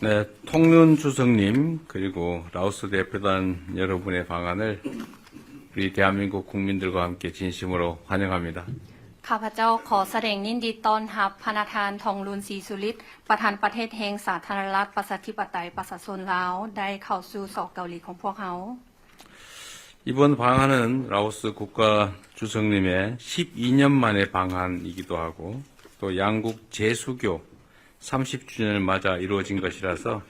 네, 통륜 주석님 그리고 라오스 대표단 여러분의 방안을 우리 대한민국 국민들과 함께 진심으로 환영합니다. ข้าพเจ้าขอแสดงยินดีต้อนรับพระประธานทองลุนศรีสุริตประธานประเทศแห่งสาธารณรัฐประชาธิปไตยประชาชนลาวได้เข้าสู่สอกเกาหลีของพวกเขา 이번 방안은 라오스 국가 주석님의 12년 만의 방안이기도 하고 또 양국 재수교 30주년을 맞아 이루어진 것이라서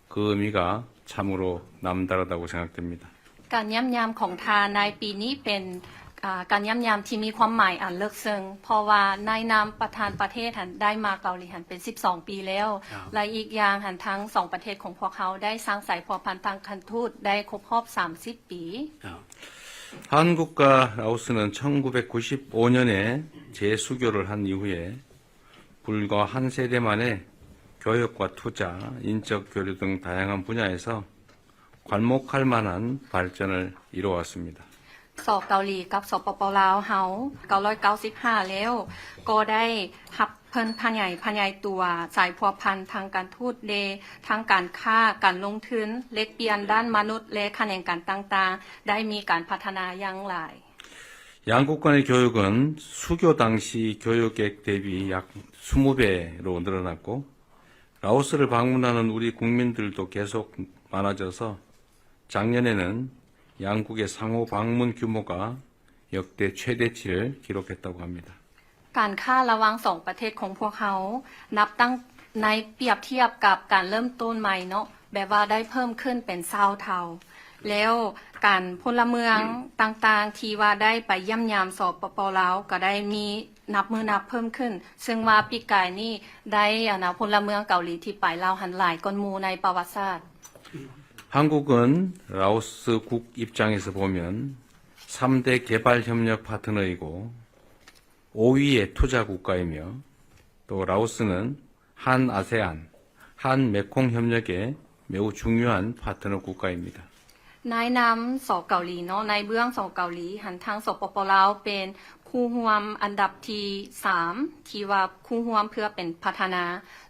그 의미가 참으로 남다르다고 생각됩니다. การย่ำยามของทานในปีนี้เป็นการย่ำยามที่มีความหมายอันเลิกซึ้งเพราะว่าในนามประธานประเทศหันได้มาเกาหลีหันเป็น12ปีแล้วและอีกอย่างหันทั้ง2ประเทศของพวกเขาได้สร้างสายพันธ์ทางการทูตได้ครบรอบ30ปี 한국과 라오스는 1995년에 재수교를 한 이후에 불과 한 세대 만에 교역과 투자, 인적 교류 등 다양한 분야에서 괄목할 만한 발전을 이루어왔습니다. สอบเกาหลีกับสปป.ลาวเฮา995แล้วก็ได้รับเพิ่นพใหญ่ตัวสายพัวพันธ์ทางการทูตเดทางการค้าการลงทุนเล็กเปลี่ยนด้านมนุษย์และแขนงการต่างๆได้มีการพัฒนาอย่างหลาย 양국 간의 교육은 수교 당시 교육액 대비 약 20배로 늘어났고 라오스를 방문하는 우리 국민들도 계속 많아져서 작년에는 양국의 상호 방문 규모가 역대 최대치를 기록했다고 합니다. การค้าระหว่าง2ประเทศของพวกเขานับตั้งในเปรียบเทียบกับการเริ่มต้นใหม่เนาะแบบว่าได้เพิ่มขึ้นเป็น20เท่าแล้วการพลเมืองต่างๆที่ว่าได้ไปเยี่ยมยามสปป.ลาวก็ได้มีนับมือนับเพิ่มขึ้นซึ่งว่าปีกายนี้ได้พลเมืองเกาหลีที่ไปลาวหันหลายก้นหมู่ในประวัติศาสตร์ 한국은 라오스국 입장에서 보면 3대 개발협력 파트너이고 5위의 투자 국가이며 또 라오스는 한 아세안, 한 메콩 협력의 매우 중요한 파트너 국가입니다. ในนามสเกาหลีเนาะในเบื้องสเกาหลีหันทางสปป.ลาวเป็นคู่ร่วมอันดับที่3ที่ว่าคู่ร่วมเพื่อเป็นพัฒนา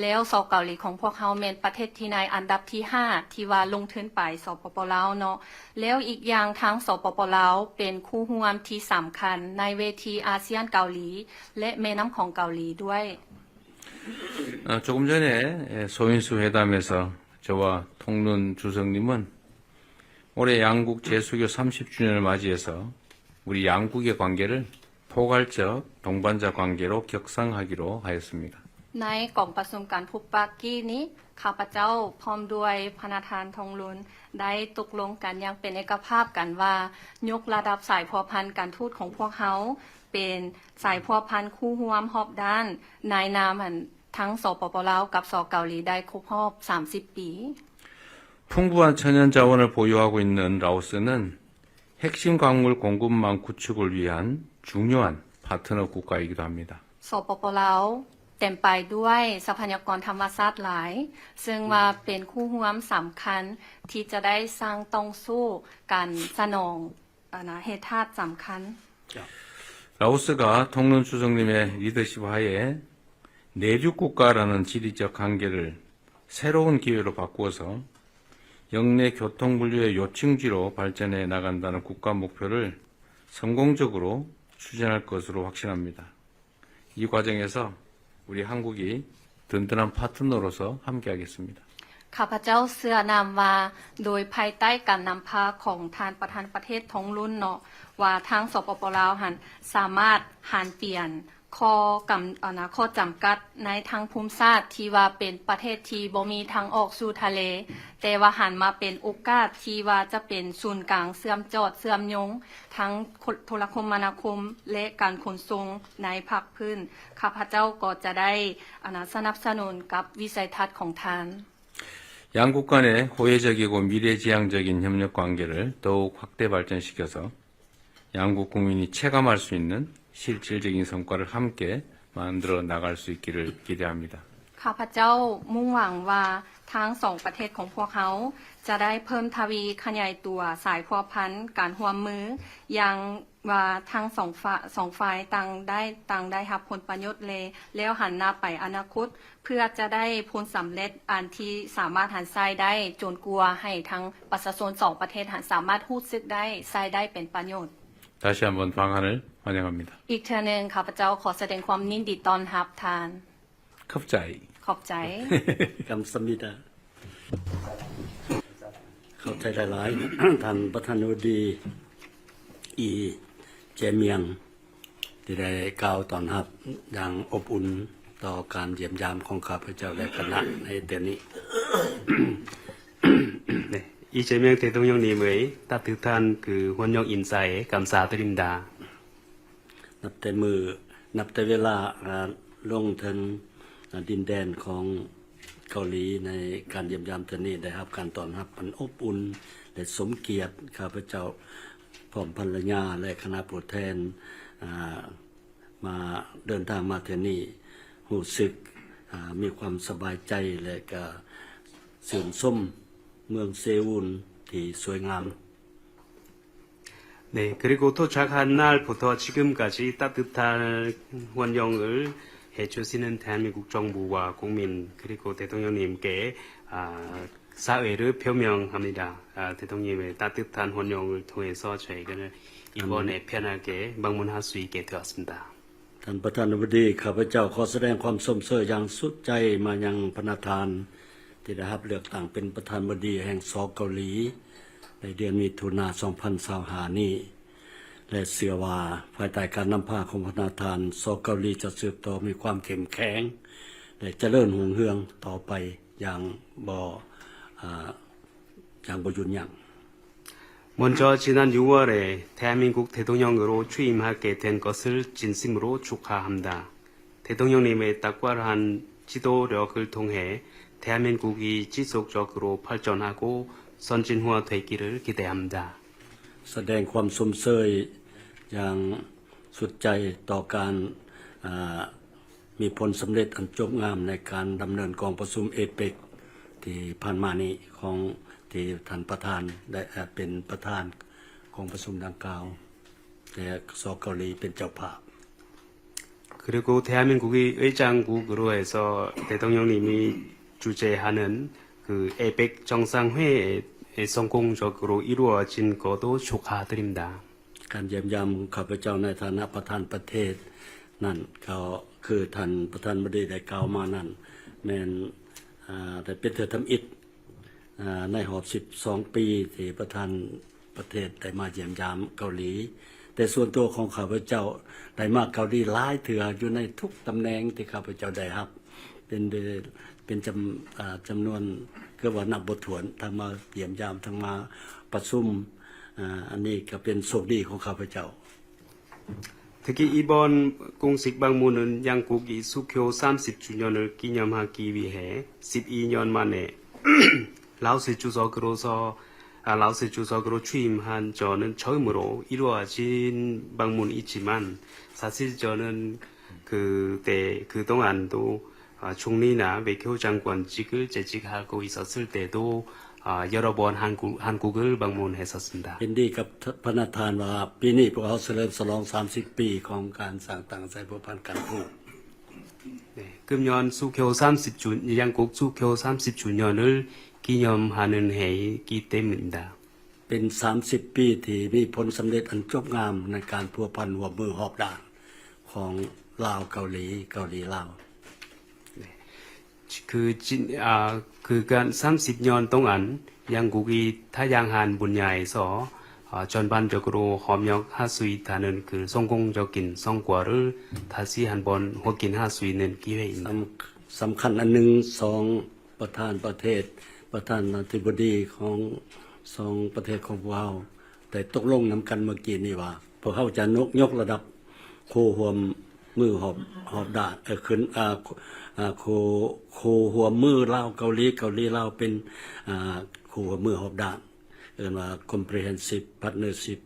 แล้วสเกาหลีของพวกเขาเป็นประเทศที่ในอันดับที่5ที่ว่าลงทุนไปสปป.ลาวเนาะแล้วอีกอย่างทางสปป.ลาวเป็นคู่ร่วมที่สำคัญในเวทีอาเซียนเกาหลีและแม่น้ำของเกาหลีด้วย 조금 전에 소인수 회담에서 저와 통륜 주석님은 올해 양국 재수교 30주년을 맞이해서 우리 양국의 관계를 포괄적 동반자 관계로 격상하기로 하였습니다. ในกล่องประชุมการพบปะกี้นี้ข้าพเจ้าพร้อมด้วยพระประธานทองลุนได้ตกลงกันอย่างเป็นเอกภาพกันว่ายกระดับสายพัวพันธ์การทูตของพวกเขาเป็นสายพัวพันธ์คู่ร่วมรอบด้านในนามทั้งสปป.ลาวกับสเกาหลีได้ครบรอบ30ปี 풍부한 천연 자원을 보유하고 있는 라오스는 핵심 광물 공급망 구축을 위한 중요한 파트너 국가이기도 합니다. สปป.ลาวเต็มไปด้วยทรัพยากรธรรมชาติหลายซึ่งว่าเป็นคู่ร่วมสำคัญที่จะได้สร้างต้องสู้การสนองเหตุธาตุสำคัญ 라오스가 통륜 주석님의 리더십 하에 내륙 국가라는 지리적 한계를 새로운 기회로 바꾸어서 영내 교통 물류의 요충지로 발전해 나간다는 국가 목표를 성공적으로 추진할 것으로 확신합니다. 이 과정에서 우리 한국이 든든한 파트너로서 함께하겠습니다. ข้าพเจ้าเชื่อนำว่าโดยภายใต้การนำพาของทานประธานประเทศทองรุ่นเนาะว่าทางสปป.ลาวหันสามารถหันเปลี่ยนข้อจำกัดในทางภูมิศาสตร์ที่ว่าเป็นประเทศที่บ่มีทางออกสู่ทะเลแต่ว่าหันมาเป็นโอกาสที่ว่าจะเป็นศูนย์กลางเชื่อมจอดเชื่อมโยงทั้งโทรคมนาคมและการขนส่งในภาคพื้นข้าพเจ้าก็จะได้สนับสนุนกับวิสัยทัศน์ของทาน 양국 간의 호혜적이고 미래지향적인 협력 관계를 더욱 확대 발전시켜서 양국 국민이 체감할 수 있는 실질적인 성과를 함께 만들어 나갈 수 있기를 기대합니다. ข้าพเจ้ามุ่งหวังว่าทั้งสองประเทศของพวกเขาจะได้เพิ่มทวีขยายตัวสายพัวพันธ์การร่วมมืออย่างว่าทั้งสองฝ่ายต่างได้รับผลประโยชน์แล้วหันหน้าไปอนาคตเพื่อจะได้ผลสำเร็จอันที่สามารถหันใช้ได้จนกลัวให้ทั้งประชาชนสองประเทศหันสามารถรู้สึกได้ใช้ได้เป็นประโยชน์ 다시 한번 방한을 환영합니다. อีกเทื่อหนึงข้าพเจ้าขอแสดงความยินดีต้อนรับทาน 컵자이. ขอบใจ กำสมิดาเข้าใจหลายๆ ท่านประธานาธิบดีอีเจเมียงที่ได้กล่าวตอนรับอย่างอบอุ่นต่อการเยี่ยมยามของข้าพเจ้าและคณะในเดือนนี้ 네, 이재명 대통령님의 따뜻한 그 환영 인사에 감사드립니다. นับแต่เวลาลงถึงดินแดนของเกาหลีในการเยี่ยมยามเทื่อนี้ได้รับการต้อนรับอันอบอุ่นและสมเกียรติข้าพเจ้าพร้อมภรรยาและคณะผู้แทนมาเดินทางมาเทื่อนี้รู้สึกมีความสบายใจและก็ชื่นชมเมืองเซอุลที่สวยงาม 네, 그리고 도착한 날부터 지금까지 따뜻한 환영을 해주시는 대한민국 정부와 국민 그리고 대통령님께 사회를 표명합니다. 대통령님의 따뜻한 환영을 통해서 저희가 이번에 편하게 방문할 수 있게 되었습니다. ท่านประธานาธิบดีข้าพเจ้าขอแสดงความสมเสยอย่างสุดใจมายังพระประธานที่ได้รับเลือกตั้งเป็นประธานาธิบดีแห่งสเกาหลีในเดือนมิถุนายน 2025 นี้และเชื่อว่าภายใต้การนำพาของพระประธานสเกาหลีจะสืบต่อมีความเข้มแข็งและเจริญรุ่งเรืองต่อไปอย่างบ่หยุดยั้ง 먼저 지난 6월에 대한민국 대통령으로 취임하게 된 것을 진심으로 축하합니다. 대통령님의 탁월한 지도력을 통해 대한민국이 지속적으로 발전하고 선진화되기를 기대합니다. แสดงความสมเสยอย่างสุดใจต่อการมีผลสำเร็จอันจบงามในการดำเนินกองประชุมเอเปกที่ผ่านมานี้ของที่ท่านประธานได้เป็นประธานของประชุมดังกล่าวและสเกาหลีเป็นเจ้าภาพ 그리고 대한민국이 의장국으로 해서 대통령님이 주재하는 그 에펙 정상회의 성공적으로 이루어진 것도 축하드립니다. การเยี่ยมยามข้าพเจ้าในฐานะประธานประเทศนั่นก็คือท่านประธานบดีได้กล่าวมานั่นแม่นได้เป็นเทื่อทำอิฐในรอบ12 ปีที่ประธานประเทศได้มาเยี่ยมยามเกาหลีแต่ส่วนตัวของข้าพเจ้าได้มาเกาหลีหลายเทื่ออยู่ในทุกตำแหน่งที่ข้าพเจ้าได้รับเป็นจำนวนก็ว่านับบ่ถ้วนทั้งมาเยี่ยมยามทั้งมาประชุมอันนี้ก็เป็นโชคดีของข้าพเจ้า 특히 이번 공식 방문은 양국이 수교 30주년을 기념하기 위해 12년 만에 라오스 주석으로 취임한 저는 처음으로 이루어진 방문이지만 사실 저는 그동안도 총리나 외교장관직을 재직하고 있었을 때도 여러 번 한국을 방문했었습니다. ยินดีกับพระประธานว่าปีนี้พวกเราเฉลิมฉลอง30 ปีของการสร้างตั้งสายพัวพันธ์กันทูต 네, 금년 양국 수교 30주년을 기념하는 해이기 때문입니다. เป็น 30 ปีที่มีผลสำเร็จอันจบงามในการพัวพันร่วมมือรอบด้านของลาวเกาหลีลาว 그간 30년 동안 양국이 다양한 분야에서 전반적으로 협력할 수 있다는 그 성공적인 성과를 다시 한번 확인할 수 있는 기회입니다. สำคัญอันหนึ่งสองประธานประเทศประธานาธิบดีของสองประเทศของพวกเราได้ตกลงนำกันเมื่อกี้นี้ว่าพวกเขาจะยกระดับโคห่วมมือหอบด้านขึ้นโคหัวมือลาวเกาหลีลาวเป็นโคหัวมือหอบด้านเรียกว่า comprehensive partnership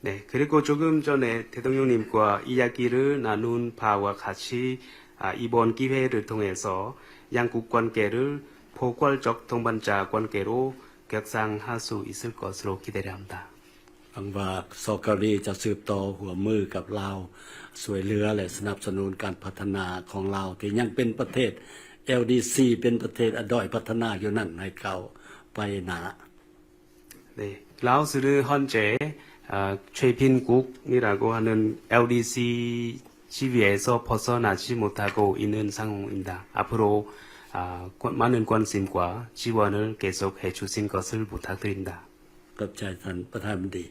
네, 그리고 조금 전에 대통령님과 이야기를 나눈 바와 같이 이번 기회를 통해서 양국 관계를 포괄적 동반자 관계로 격상할 수 있을 것으로 기대를 합니다. หวังว่าซอเกาหลีจะสืบต่อหัวมือกับลาวสวยเหลือและสนับสนุนการพัฒนาของลาวที่ยังเป็นประเทศ LDC เป็นประเทศอด้อยพัฒนาอยู่นั่นให้เขาไปหนา 네, 라오스는 현재 최빈국이라고 하는 LDC 지위에서 벗어나지 못하고 있는 상황입니다. 앞으로 많은 관심과 지원을 계속해 주신 것을 부탁드립니다. กับใจท่านประธานบดี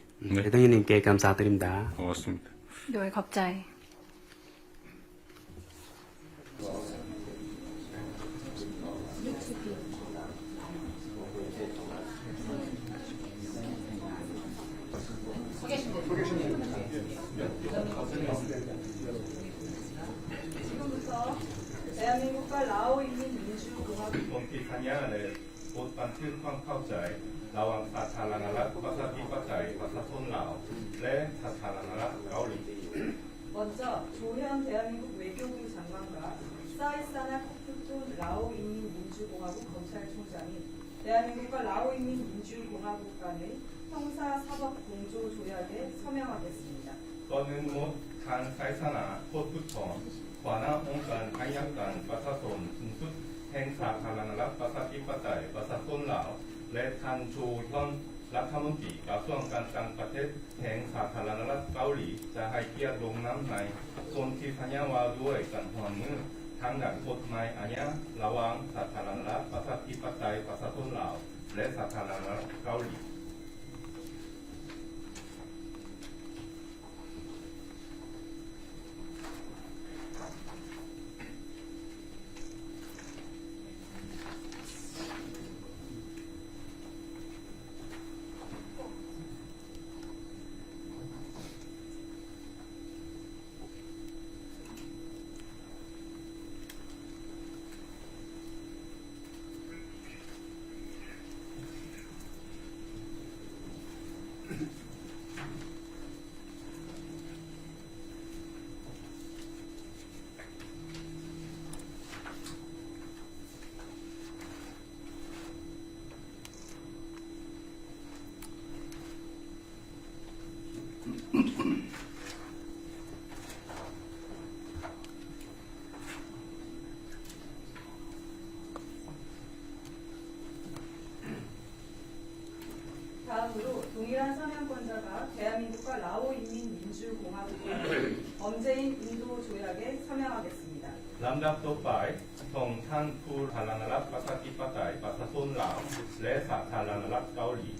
대통령님께 감사드립니다. 고맙습니다. โดยขอบใจ 대한민국과 라오 인민민주공화국 ผมที่ทัญญาเลยพูดบันทึกความเข้าใจระหว่างสาธารณรัฐประชาธิปไตยประชาชนลาวและสาธารณรัฐเกาหลี 먼저 조현 대한민국 외교부 장관과 사이사나 코프툰 라오 인민민주공화국 검찰총장이 대한민국과 라오 인민민주공화국 간의 형사사법 공조 조약에 서명하겠습니다. ก่อนอื่นหมดทางไซสนาโคตรพุทธรหัวหน้าองค์การอัยการประชาชนสูงสุดแห่งสาธารณรัฐประชาธิปไตยประชาชนลาวและท่านชูยอนรัฐมนตรีกระทรวงการต่างประเทศแห่งสาธารณรัฐเกาหลีจะให้เกียรติลงนามในส่วนที่ทัญญาว่าด้วยกันหัวมือทางด้านกฎหมายอาญาระหว่างสาธารณรัฐประชาธิปไตยประชาชนลาวและสาธารณรัฐเกาหลี 다음으로 동일한 서명권자가 대한민국과 라오 인민민주공화국 간의 범죄인 인도 조약에 서명하겠습니다. ลำดับต่อไปส่งท่านผู้สาธารณรัฐประชาธิปไตยประชาชนลาวและสาธารณรัฐเกาหลี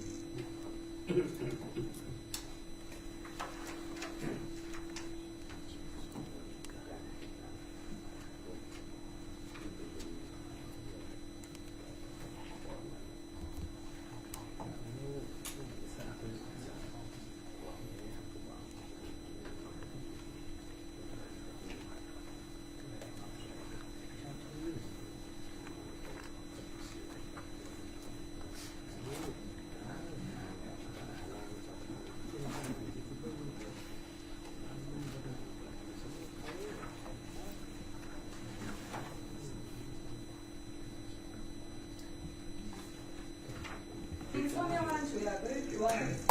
이 서명한 조약을 교환하겠습니다.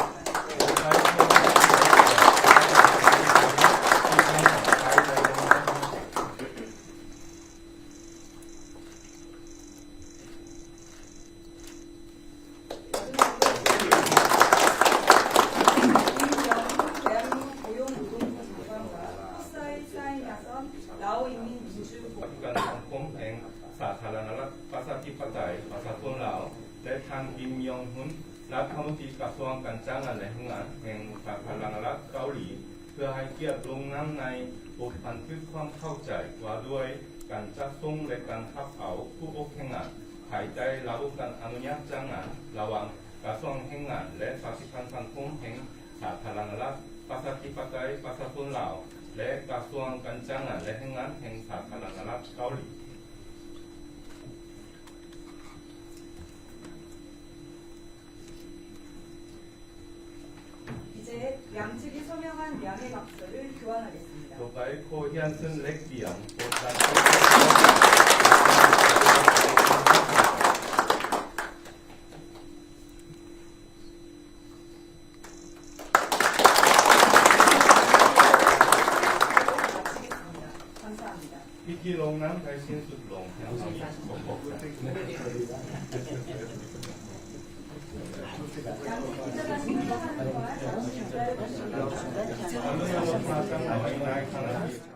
대한민국 고용노동부 장관과 포사의 사인하선 라오 인민민주공화국 การสังคมแห่งสาธารณรัฐประชาธิปไตยประชาชนลาวและท่านกิมยองฮุนรัฐมนตรีกระทรวงการจ้างงานและแรงงานแห่งสาธารณรัฐเกาหลีเพื่อให้เกียรติลงนามในบทบันทึกความเข้าใจว่าด้วยการจัดส่งและการรับเอาผู้อบแรงงานภายใต้ระบบการอนุญาตจ้างงานระหว่างกระทรวงแรงงานและสถาบันสังคมแห่งสาธารณรัฐประชาธิปไตยประชาชนลาวและกระทรวงการจ้างงานและแรงงานแห่งสาธารณรัฐเกาหลี 이제 양측이 서명한 양해 각서를 교환하겠습니다. ต่อไปโคเฮียนซึ่งเล็กเดียงโปรดการ 마치겠습니다. 감사합니다. พิธีลงน้ำไปสิ้นสุดลงอย่างนี้ขอบคุณ 기자가 생각하는 동안 잠시 기다려주시기 바랍니다. อนุโมทนาทั้งหลายในคณะ